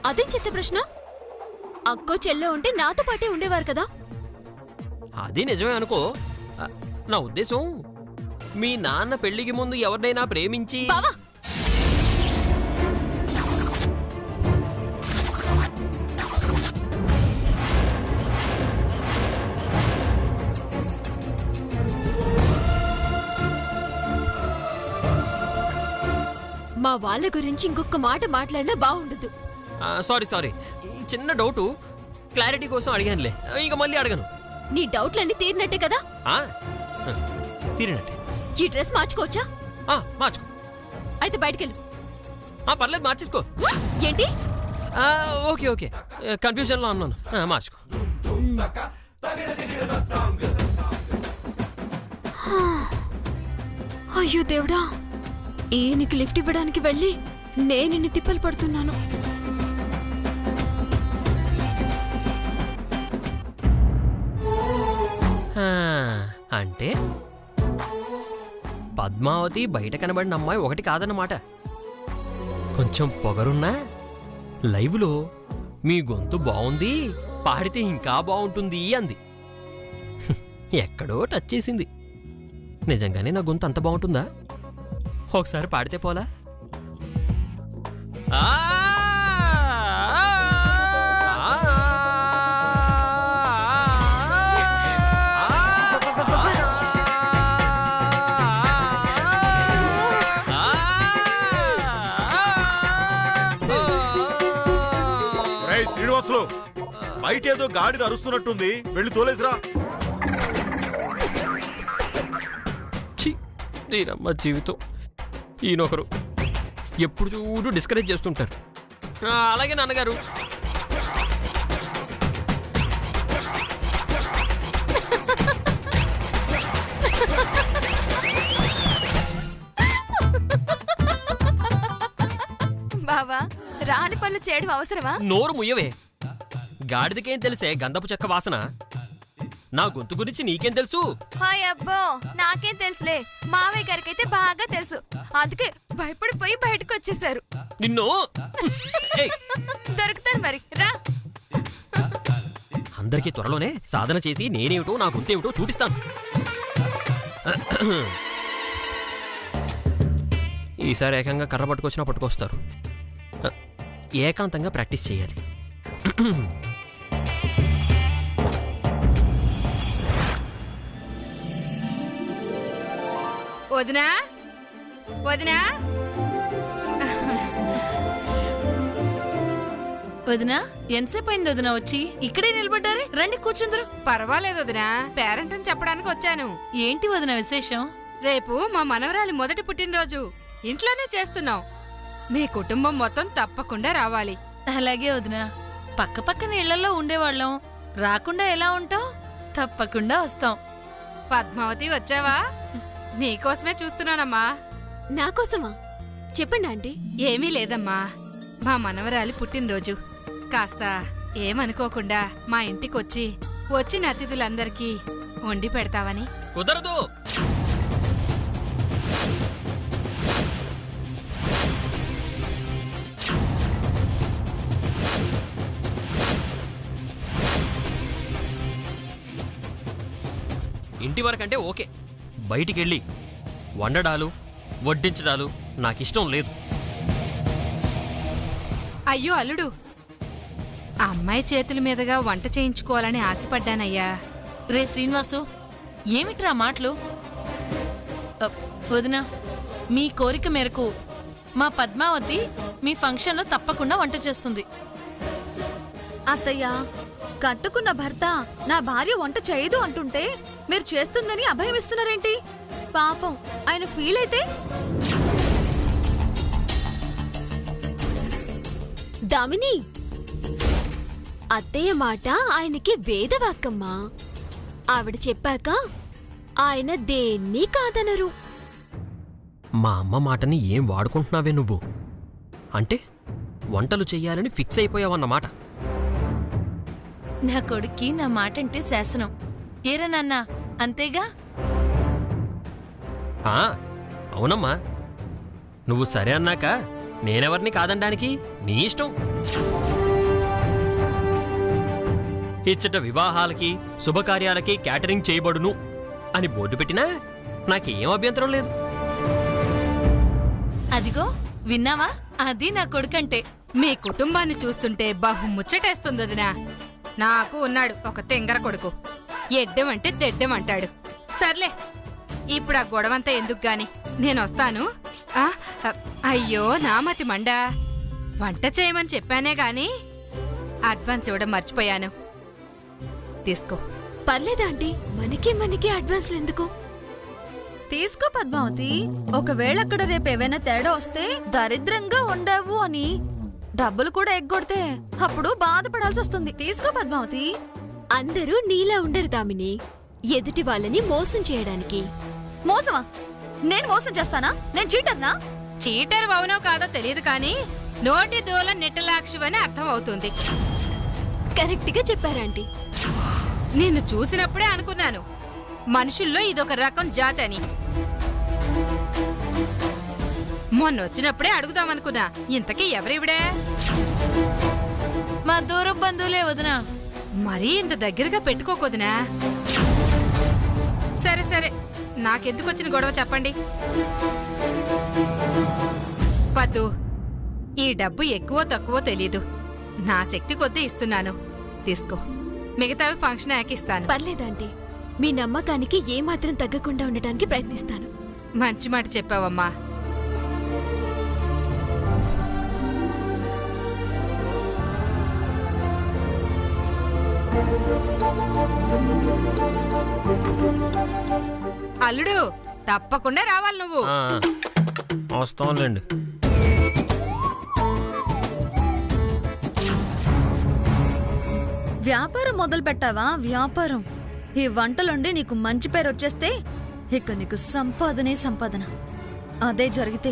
అదేం చెత్త ప్రశ్న? అక్కో చెల్లో ఉంటే నాతో పాటే ఉండేవారు కదా. అది నిజమే అనుకో. నా ఉద్దేశం మీ నాన్న పెళ్లికి ముందు ఎవరినైనా ప్రేమించి బావా, మా వాళ్ళ గురించి ఇంకొక మాట మాట్లాడినా బాగుండదు. సారీ ఈ చిన్న డౌటు క్లారిటీ కోసం అడిగానులే, ఇక మళ్ళీ అడగను. నీ డౌట్లన్నీ తీరినట్టే కదా? తీరినట్టే. ఈ డ్రెస్ మార్చుకోవచ్చా? మార్చుకో. అయితే బయటకెళ్ళు. పర్లేదు, మార్చేసుకో. ఏంటి? ఓకే కన్ఫ్యూజన్లో అన్నాను. మార్చుకో. అయ్యో దేవుడా, ఈయనకి లిఫ్ట్ ఇవ్వడానికి వెళ్ళి నేను తిప్పలు పడుతున్నాను. అంటే పద్మావతి బయట కనబడిన అమ్మాయి ఒకటి కాదన్నమాట. కొంచెం పొగరున్నా లైవ్లో మీ గొంతు బాగుంది, పాడితే ఇంకా బాగుంటుంది అంది. ఎక్కడో టచ్ చేసింది. నిజంగానే నా గొంతు అంత బాగుంటుందా? ఒకసారి పాడితే పోలా? శ్రీనివాసులు, బయట ఏదో గాడిద అరుస్తున్నట్టుంది, వెళ్ళి తోలేసిరా. దీనమ్మ జీవితం. ఈయనొకరు ఎప్పుడు చూడు డిస్కరేజ్ చేస్తుంటారు. అలాగే నాన్నగారు. బావా, రాని పనులు చేయడం అవసరమా? నోరు ముయ్యవే. గాడిదకేం తెలిసే గంధపు చెక్క వాసన? నా గొంతు గురించి నీకేం తెలుసు? అబ్బో, నాకేం తెలుసులే. మావయ్య గారికైతే బాగా తెలుసు. అందుకే భయపడిపోయి బయటకు వచ్చేసారు. నిన్ను దొరుకుతారు మరి, రా. అందరికీ త్వరలోనే సాధన చేసి నేనేమిటో నా గొంతేమిటో చూపిస్తాను. ఈసారి ఏకంగా కర్ర పట్టుకొచ్చినా పట్టుకొస్తారు. ఏకాంతంగా ప్రాక్టీస్ చేయాలి. వదినా, వదినా, వదినా, ఎంతసేపు అయింది వదినా వచ్చి? ఇక్కడే నిలబడ్డారే, రండి కూర్చుందరు. పర్వాలేదు వదినా, పేరెంట్ అని చెప్పడానికి వచ్చాను. ఏంటి వదినా విశేషం? రేపు మా మనవరాలి మొదటి పుట్టినరోజు. ఇంట్లోనే చేస్తున్నాం. మీ కుటుంబం మొత్తం తప్పకుండా రావాలి. అలాగే వదినా, పక్క పక్కన ఇళ్లలో ఉండేవాళ్ళం, రాకుండా ఎలా ఉంటాం? తప్పకుండా వస్తాం. పద్మావతి, వచ్చావా? నీకోసమే చూస్తున్నానమ్మా. నాకోసమా? చెప్పండి ఆంటీ. ఏమీ లేదమ్మా, మా మనవరాలి పుట్టినరోజు. కాస్త ఏమనుకోకుండా మా ఇంటికొచ్చి వచ్చిన అతిథులందరికీ వండి పెడతావని. కుదరదు. ఇంటి వరకంటే ఓకే, బయటికెళ్ళి వండడాలు వడ్డించడాలు నాకిష్టం లేదు. అయ్యో అల్లుడు, అమ్మాయి చేతుల మీదుగా వంట చేయించుకోవాలని ఆశపడ్డానయ్యా. రే శ్రీనివాసు, ఏమిట్రా మాటలు? వదినా, మీ కోరిక మేరకు మా పద్మావతి మీ ఫంక్షన్లో తప్పకుండా వంట చేస్తుంది. అత్తయ్య, కట్టుకున్న భర్త నా భార్య వంట చేయదు అంటుంటే మీరు చేస్తుందని అభయం ఇస్తున్నారేంటి? పాపం ఆయన ఫీల్ అయితే. దామిని, అత్తయ్య మాట ఆయనకి వేదవాక్కమ్మా. ఆవిడ చెప్పాక ఆయన దేన్ని కాదనరు. మా అమ్మ మాటని ఏం వాడుకుంటున్నావే నువ్వు? అంటే వంటలు చెయ్యాలని ఫిక్స్ అయిపోయావన్నమాట. నా కొడుక్కి నా మాటంటే శాసనం. ఏరా నాన్న, అంతేగా? అవునమ్మా, నువ్వు సరే అన్నాక నేనెవరిని కాదనడానికి? నీ ఇష్టం. ఇచ్చట వివాహాలకి శుభకార్యాలకి క్యాటరింగ్ చేయబడును అని బోర్డు పెట్టినా నాకేం అభ్యంతరం లేదు. అదిగో విన్నావా, అది నా కొడుకంటే. మీ కుటుంబాన్ని చూస్తుంటే బహు ముచ్చటేస్తుంది వదినా. నాకు ఉన్నాడు ఒక తెంగర కొడుకు. ఎడ్డమంటే తెడ్డమంటాడు. సర్లే, ఇప్పుడు ఆ గొడవంతా ఎందుకు గాని, నేనొస్తాను. అయ్యో నామతి మండా, వంట చేయమని చెప్పానే గాని అడ్వాన్స్ ఇవ్వడం మర్చిపోయాను. తీసుకో. పర్లేదా ఆంటీ, మనకి అడ్వాన్స్లు ఎందుకు? తీసుకో పద్మావతి. ఒకవేళ అక్కడ రేపు ఏవైనా తేడా వస్తే దరిద్రంగా ఉండవు అని డబ్బులు కూడా ఎగ్గొడితే అప్పుడు బాధపడాల్సి వస్తుంది. తీసుకో పద్మావతి. అందరూ నీలా ఉండరు దామిని, ఎదుటి వాళ్ళని మోసం చేయడానికి. మోసమా? నేను మోసం చేస్తానా? నేను చీటర్నా? చీటర్ అవునో కాదో తెలియదు కానీ నోటి దూల నిట్టలాక్షివని అర్థం అవుతుంది. కరెక్ట్ గా చెప్పారాంటీ. నిన్ను చూసినప్పుడే అనుకున్నాను మనుషుల్లో ఇదొక రకం జాతి అని. మొన్నొచ్చినప్పుడే అడుగుదామనుకున్నా, ఇంతకీ ఎవరివిడే? మా దూరపు బంధువులే వదినా. మరీ ఇంత దగ్గరగా పెట్టుకోకొదినా. సరే సరే, నాకెందుకు వచ్చిన గొడవ చెప్పండి. పద్దు, ఈ డబ్బు ఎక్కువో తక్కువో తెలీదు. నా శక్తి కొద్దీ ఇస్తున్నాను, తీసుకో. మిగతావి ఫంక్షన్ ఇస్తాను. పర్లేదంటీ, మీ నమ్మకానికి ఏమాత్రం తగ్గకుండా ఉండటానికి ప్రయత్నిస్తాను. మంచి మాట చెప్పావమ్మా. అల్లుడు, తప్పకుండా రావాలి నువ్వు. వస్తాంలేండి. వ్యాపారం మొదలు పెట్టావా? వ్యాపారం. ఈ వంటలుండి నీకు మంచి పేరు వచ్చేస్తే ఇక నీకు సంపాదనే సంపాదన. అదే జరిగితే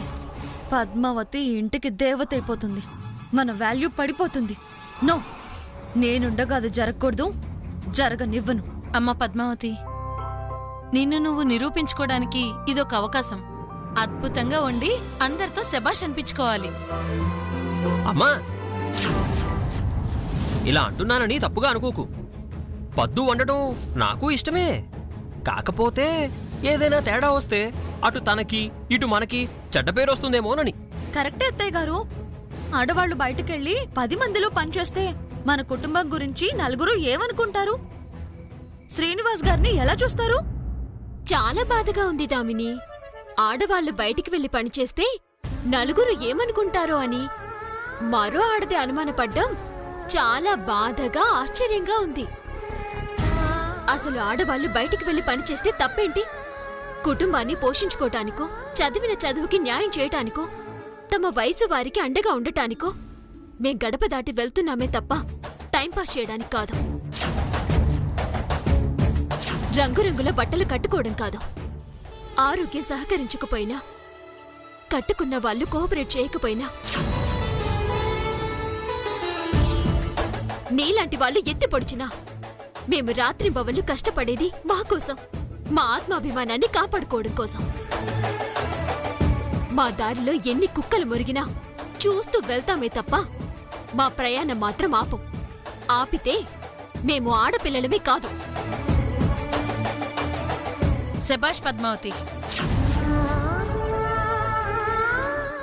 పద్మావతి ఇంటికి దేవత అయిపోతుంది, మన వాల్యూ పడిపోతుంది. నో, నేనుండగా అది జరగకూడదు, జరగనివ్వను. అమ్మ పద్మావతి, నిన్ను నువ్వు నిరూపించుకోవడానికి ఇదొక అవకాశం. అద్భుతంగా వండి అందరితో శభాష్ అనిపించుకోవాలి. అమ్మా, ఇలా అంటున్నానని తప్పుగా అనుకోకు. పద్దు వండటం నాకు ఇష్టమే. కాకపోతే ఏదైనా తేడా వస్తే అటు తనకి ఇటు మనకి చెడ్డ పేరు వస్తుందేమోనని. కరెక్టే అత్తయ్య గారు. ఆడవాళ్లు బయటకెళ్ళి 10 మందిలో పనిచేస్తే మన కుటుంబం గురించి నలుగురు ఏమనుకుంటారు? శ్రీనివాస్ గారిని ఎలా చూస్తారు? చాలా బాధగా ఉంది దామిని. ఆడవాళ్లు బయటికి వెళ్లి పనిచేస్తే నలుగురు ఏమనుకుంటారో అని మరో ఆడది అనుమానపడ్డం చాలా బాధగా, ఆశ్చర్యంగా ఉంది. అసలు ఆడవాళ్లు బయటికి వెళ్లి పనిచేస్తే తప్పేంటి? కుటుంబాన్ని పోషించుకోటానికో, చదివిన చదువుకి న్యాయం చేయటానికో, తమ వయసు వారికి అండగా ఉండటానికో మేం గడప దాటి వెళ్తున్నామే తప్ప టైంపాస్ చేయడానికి కాదు. రంగురంగుల బట్టలు కట్టుకోవడం కాదు. ఆరోగ్యం సహకరించకపోయినా, కట్టుకున్న వాళ్ళు కోఆపరేట్ చేయకపోయినా, నీలాంటి వాళ్ళు ఎత్తి పొడిచినా మేము రాత్రింబవళ్ళు కష్టపడేది మా కోసం, మా ఆత్మాభిమానాన్ని కాపాడుకోవడం కోసం. మా దారిలో ఎన్ని కుక్కలు మురిగినా చూస్తూ వెళ్తామే తప్ప మా ప్రయాణం మాత్రం ఆపం. ఆపితే మేము ఆడపిల్లలమే కాదు. శభాష్ పద్మావతి.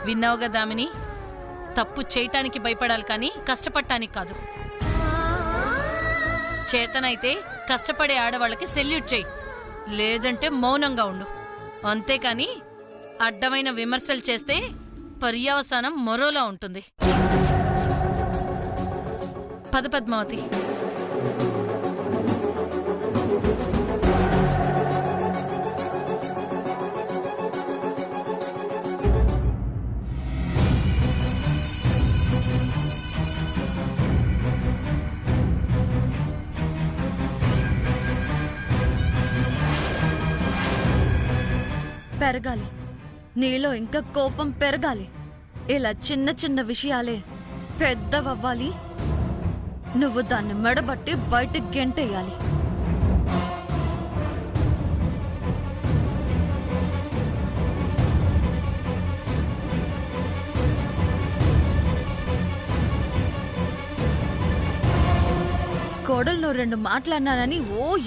విన్నావుగా దామిని, తప్పు చేయటానికి భయపడాలి కానీ కష్టపడటానికి కాదు. చేతనైతే కష్టపడే ఆడవాళ్ళకి సెల్యూట్ చేయి, లేదంటే మౌనంగా ఉండు. అంతేకాని అడ్డమైన విమర్శలు చేస్తే పర్యవసానం మరోలా ఉంటుంది. పద పద్మావతి. పెరగాలి, నీలో ఇంకా కోపం పెరగాలి. ఇలా చిన్న చిన్న విషయాలే పెద్దవవ్వాలి. నువ్వు దాన్ని మెడబట్టి బయటకు గెంటేయాలి. కోడల్లో 2 మాట్లాడినానని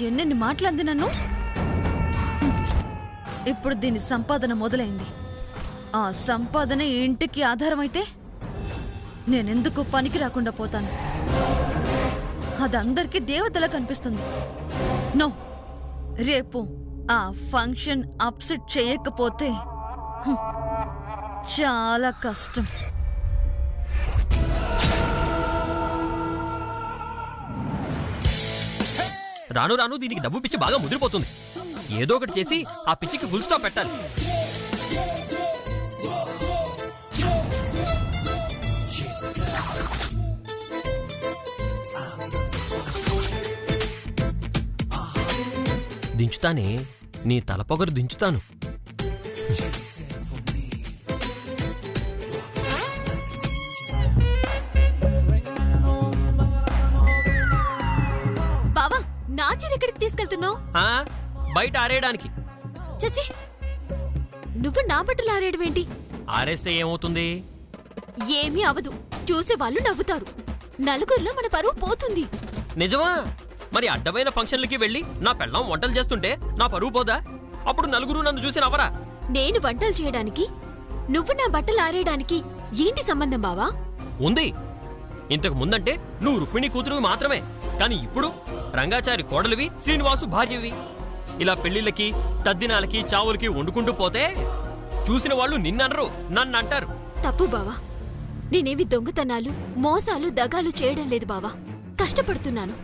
ఎన్నెన్ని మాటలంది నన్ను. ఇప్పుడు దీని సంపాదన మొదలైంది. ఆ సంపాదన ఈ ఇంటికి ఆధారమైతే నేనెందుకు పనికి రాకుండా పోతాను? అదందరికీ దేవతలా కనిపిస్తుంది. నో, రేపు ఆ ఫంక్షన్ అప్సెట్ చేయకపోతే చాలా కష్టం. రాను రాను దీనికి డబ్బు పిచ్చి బాగా ముదిరిపోతుంది. ఏదో ఒకటి చేసి ఆ పిచ్చికి ఫుల్ స్టాప్ పెట్టాలి. దించుతానే, నీ తలపొగరు దించుతాను. బావా, నా చీర ఎక్కడికి తీసుకెళ్తున్నావు? బయట ఆరేయడానికి. చచ్చి, నువ్వు నా బట్టలు ఆరేయడమేంటి? ఆరేస్తే ఏమవుతుంది? ఏమీ అవదు. చూసే వాళ్ళు నవ్వుతారు. నలుగురిలో మన పరువు పోతుంది. నిజమా? మరి అడ్డమైన ఫంక్షన్లకి వెళ్ళి నా పెళ్ళం వంటలు చేస్తుంటే నా పరువు పోదా? అప్పుడు నలుగురు నన్ను చూసి నవ్వరా? నేను వంటలు చేయడానికి, నువ్వు నా బట్టలు ఆరేయడానికి ఏంటి సంబంధం బావా? ఉంది. ఇంతకు ముందంటే నువ్వు రుక్మిణి కూతురువి మాత్రమే. కానీ ఇప్పుడు రంగాచారి కోడలివి, శ్రీనివాసు భార్యవి. ఇలా పెళ్లిళ్ళకి, తద్దినాలకి, చావులకి వండుకుంటూ పోతే చూసిన వాళ్ళు నిన్ననరు, నన్నంటారు. తప్పు బావా. నేనేవి దొంగతనాలు, మోసాలు, దగాలు చేయడం లేదు బావా. కష్టపడుతున్నాను.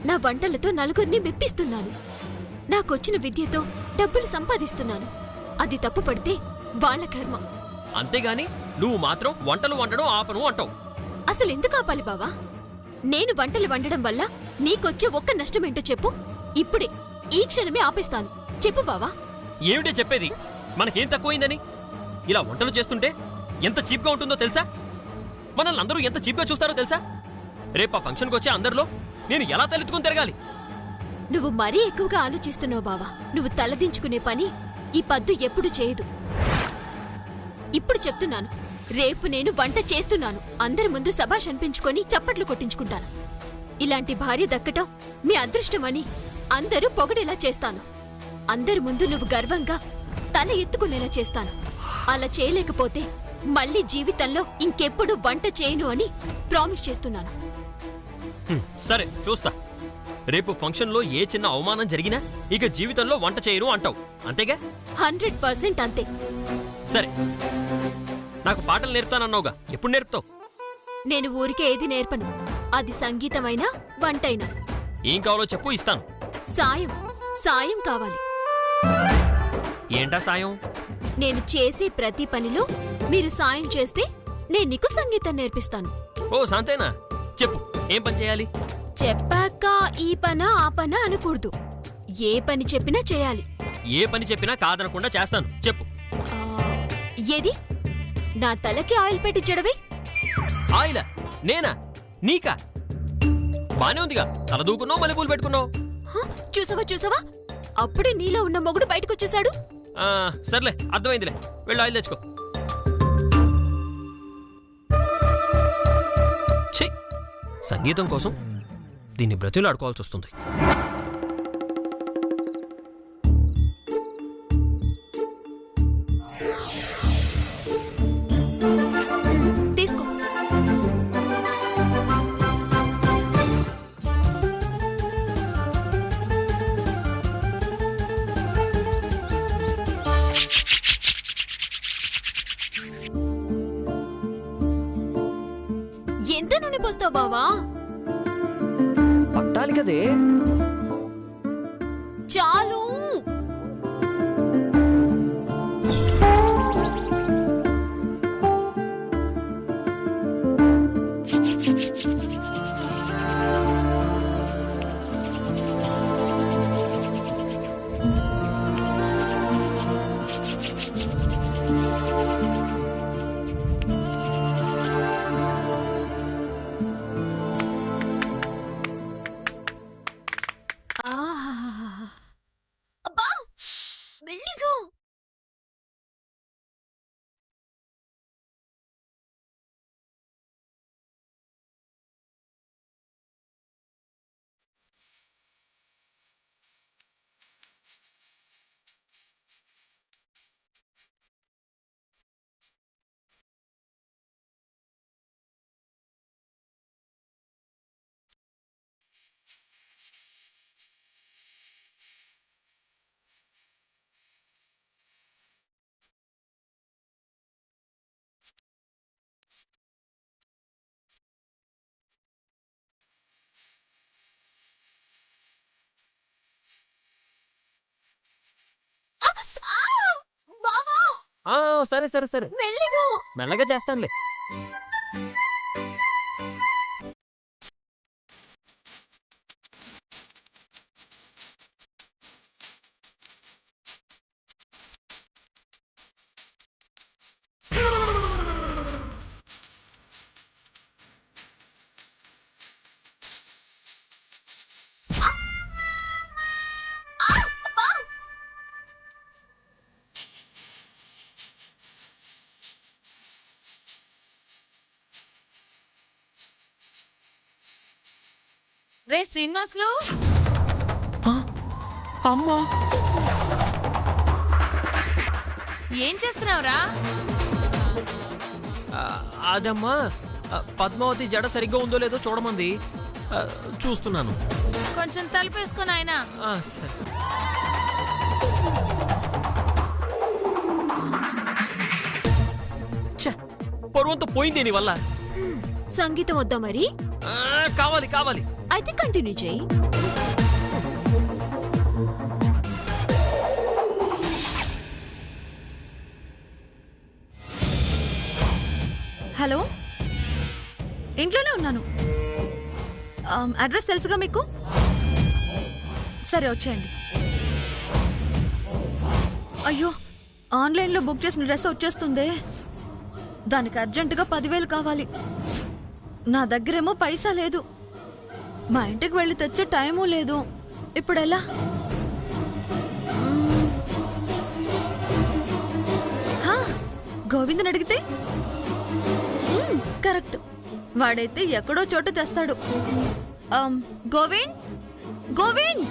నా వంటలతో నలుగురిని మెప్పిస్తున్నాను. నాకొచ్చిన విద్యతో డబ్బులు సంపాదిస్తున్నాను. అది తప్పు పడితే వాళ్ళ కర్మ. అంతేగాని నువ్వు మాత్రం వంటలు వండడం ఆపను అంటావు. అసలెందుకు ఆపాలి బావా? నేను వంటలు వండడం వల్ల నీకొచ్చే ఒక్క నష్టమేంటో చెప్పు. ఇప్పుడే, ఈ క్షణమే ఆపేస్తాను. చెప్పు బావా. ఏమిటే చెప్పేది? మనకేం తక్కువైందని? ఇలా వంటలు చేస్తుంటే ఎంత చీప్గా ఉంటుందో తెలుసా? మనల్ని అందరూ ఎంత చీప్గా చూస్తారో తెలుసా? రేపు ఆ ఫంక్షన్కి వచ్చే అందరిలో నేను ఎలా తలెత్తుకుని తిరగాలి? నువ్వు మరీ ఎక్కువగా ఆలోచిస్తున్నావు బావా. నువ్వు తలదించుకునే పని ఈ పద్దు ఎప్పుడు చేయదు. ఇప్పుడు చెప్తున్నాను, రేపు నేను వంట చేస్తున్నాను. అందరి ముందు శభాష్ అనిపించుకొని చప్పట్లు కొట్టించుకుంటాను. ఇలాంటి భార్య దక్కటం మీ అదృష్టమని అందరూ పొగడేలా చేస్తాను. అందరి ముందు నువ్వు గర్వంగా తల ఎత్తుకునేలా చేస్తాను. అలా చేయలేకపోతే మళ్ళీ జీవితంలో ఇంకెప్పుడు వంట చేయను అని ప్రామిస్ చేస్తున్నాను. సరే, చూస్తా. రేపు ఫంక్షన్లో ఏ చిన్న అవమానం జరిగినా ఇక జీవితంలో వంట చేయను అంటావు, అంతేగా? 100% అంతే. సరే, నాకు పాటలు నేర్పుతానన్నావుగా, ఎప్పుడు నేర్పుతావు? నేను ఊరికే ఏది నేర్పను. అది సంగీతమైనా వంటైనా. ఏం కావాలో చెప్పు, ఇస్తాను. సాయం సాయం కావాలి. ఏంటా సాయం? నేను చేసే ప్రతి పనిలో మీరు సాయం చేస్తే నేను నీకు సంగీతం నేర్పిస్తాను. ఓ శాంతేనా? చెప్పు, ఏం పని చేయాలి? చెప్పాక ఈ పనా ఆ పనా అనకూడదు. ఏ పని చెప్పినా చేయాలి. ఏ పని చెప్పినా కాదనకుండా చేస్తాను, చెప్పు. ఏది? నా తలకి ఆయిల్ పెట్టించడమే. ఆయిలా? నేనా? నీకా? బానే ఉందిగా, తల దూకున్నావు, మల్లెపూలు పెట్టుకున్నావు. చూసావా చూసావా, అప్పుడే నీలో ఉన్న మొగుడు బయటకొచ్చేశాడు. సర్లే, అర్థమైందిలే. వెళ్ళి ఆయిల్ తెచ్చుకో. ఛీ, సంగీతం కోసం దీన్ని బ్రతులు ఆడుకోవాల్సి వస్తుంది. తీసుకో. ఎంత నూనె పోస్తావు బావా? పట్టాలి కదే. చాలు. సరే సరే సరే మెల్లగా చేస్తానులే. రే శ్రీనివాసులు, అమ్మా ఏం చేస్తున్నావురా? అదమ్మా పద్మావతి జడ సరిగ్గా ఉందో లేదో చూడమంది, చూస్తున్నాను. కొంచెం తలుపేసుకొని ఆయన. సరే. పరువంతా పోయింది నీ వల్ల. సంగీతం వద్దా మరి? కావాలి కావాలి. అయితే కంటిన్యూ చేయి. హలో, ఇంట్లోనే ఉన్నాను. అడ్రస్ తెలుసుగా మీకు? సరే వచ్చేయండి. అయ్యో, ఆన్లైన్లో బుక్ చేసిన డ్రెస్ వచ్చేస్తుందే. దానికి అర్జెంటుగా 10,000 కావాలి. నా దగ్గరేమో పైసా లేదు. మా ఇంటికి వెళ్ళి తెచ్చే టైమూ లేదు. ఇప్పుడు ఎలా? గోవిందని అడిగితే కరెక్ట్, వాడైతే ఎక్కడో చోట తెస్తాడు. గోవింద్, గోవింద్!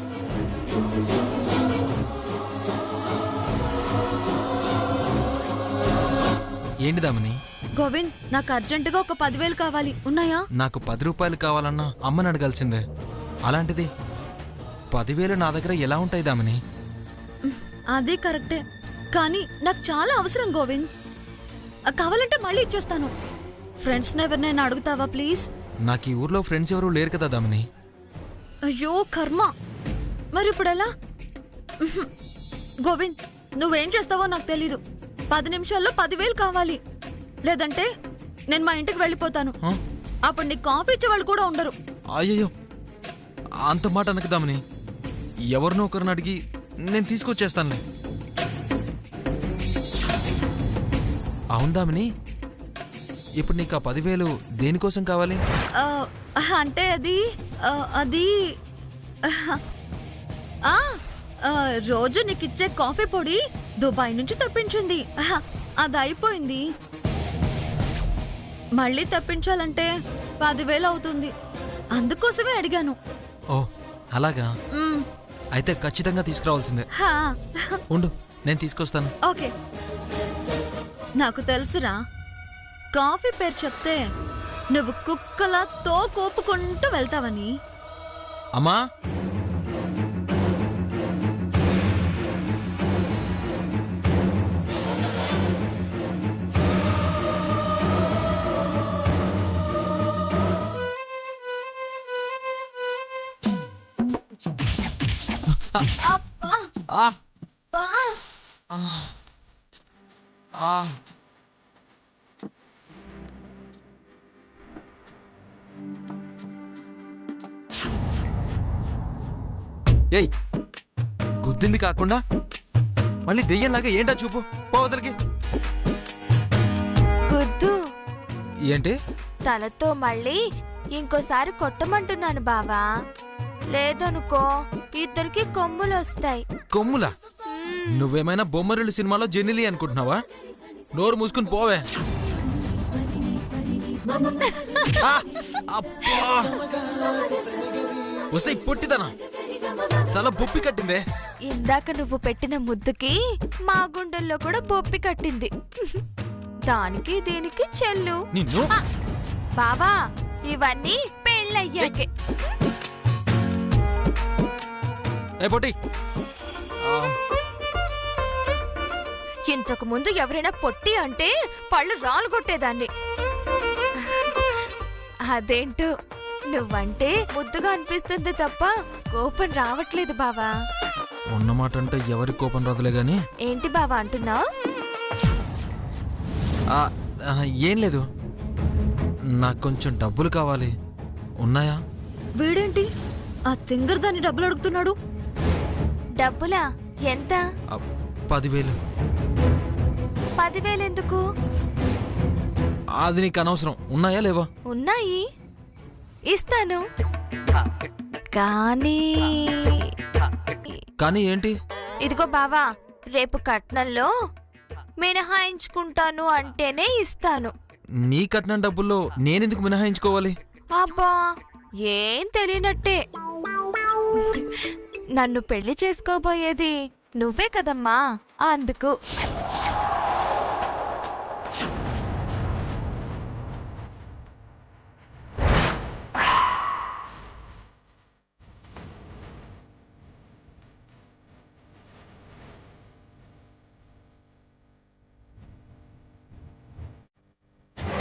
ఏంటి దామిని? గోవింద్, నాకు అర్జెంటుగా ఒక 10,000 కావాలి. ఉన్నాయా? నాకు 10 రూపాయలు కావాలన్నా అమ్మని అడగాల్సిందే. అలాంటిది 10,000 నా దగ్గర ఎలా ఉంటాయి దామిని? అది కరెక్టే, కానీ నాకు చాలా అవసరం గోవింద్. కావాలంటే మళ్ళీ ఇచ్చేస్తాను. ఫ్రెండ్స్ ఎవరినైనా అడుగుతావా ప్లీజ్? నాకు ఈ ఊర్లో ఫ్రెండ్స్ ఎవరు లేరు కదా దామిని. అయ్యో కర్మ, మరి ఇప్పుడు ఎలా? గోవింద్, నువ్వేం చేస్తావో నాకు తెలీదు. 10 నిమిషాల్లో 10,000 కావాలి, లేదంటే నేను మా ఇంటికి వెళ్ళిపోతాను. అప్పుడు నీకు కాఫీ ఇచ్చేవాళ్ళు కూడా ఉండరు. అయ్యయ్యో, అంత మాట అనకు దామిని. ఎవరినో ఒకరిని అడిగి నేను తీసుకొచ్చేస్తానులే. అవును దామిని, ఇప్పుడు నీకు ఆ 10,000 దేనికోసం కావాలి? అంటే అది రోజు నీకు ఇచ్చే కాఫీ పొడి దుబాయ్ నుంచి తెప్పించింది. అది అయిపోయింది. మళ్ళీ తెప్పించాలంటే 10,000 అవుతుంది. అందుకోసమే అడిగాను. ఓ అలాగా? అయితే ఖచ్చితంగా తీసుకురావాల్సిందే. ఉండు, నేను తీసుకొస్తాను. ఓకే. నాకు తెలుసురా, కాఫీ పేరు చెప్తే నువ్వు కుక్కలా తోకోపుకుంటూ వెళ్తావని. అమ్మా, ఏయ్, గుద్దింది కాకుండా మళ్ళీ దెయ్యంలాగా ఏంటా చూపు? పోవతలకి. గుద్దు ఏంటి? తలతో మళ్ళీ ఇంకోసారి కొట్టమంటున్నాను బావా. లేదనుకో ఇద్దరికి కొమ్ములు వస్తాయి. కొమ్ములా? నువ్వేమైనా బొమ్మరిల్లు సినిమాలో జెన్నిలీ అనుకుంటున్నావా? నోరు మూసుకుని పోవే. వసై పొట్టిదనా, తల బొప్పి కట్టిందే. ఇందాక నువ్వు పెట్టిన ముద్దుకి మా గుండెల్లో కూడా బొప్పి కట్టింది. దానికి దీనికి చెల్లు. నిన్ను బావా, ఇవన్నీ పెళ్ళయ్యాకే. ఏ పొట్టి, ఇంతకు ముందు ఎవరైనా పొట్టి అంటే పళ్ళు రాలు కొట్టేదాన్ని. అదేంటో నువ్వంటే ముద్దుగా అనిపిస్తుంది తప్ప కోపం రావట్లేదు బావా. ఉన్నమాట అంటే ఎవరి కోపం రాదులే గాని. ఏంటి బావా అంటున్నావు? ఏం లేదు, నాకు కొంచెం డబ్బులు కావాలి. ఉన్నాయా? వీడేంటి ఆ తింగర్ దాన్ని డబ్బులు అడుగుతున్నాడు? డబ్బులా? ఎంత? 10,000. 10,000 ఎందుకు? అది నీకు అనవసరం. ఉన్నాయా లేవా? ఉన్నాయి, ఇస్తాను. కానీ కానీ ఏంటి? ఇదిగో బావా, రేపు కట్నంలో మినహాయించుకుంటాను అంటేనే ఇస్తాను. నీ కట్నం డబ్బుల్లో నేనెందుకు మినహాయించుకోవాలి? అబ్బా, ఏం తెలియనట్టే. నన్ను పెళ్లి చేసుకోబోయేది నువ్వే కదమ్మా, అందుకు.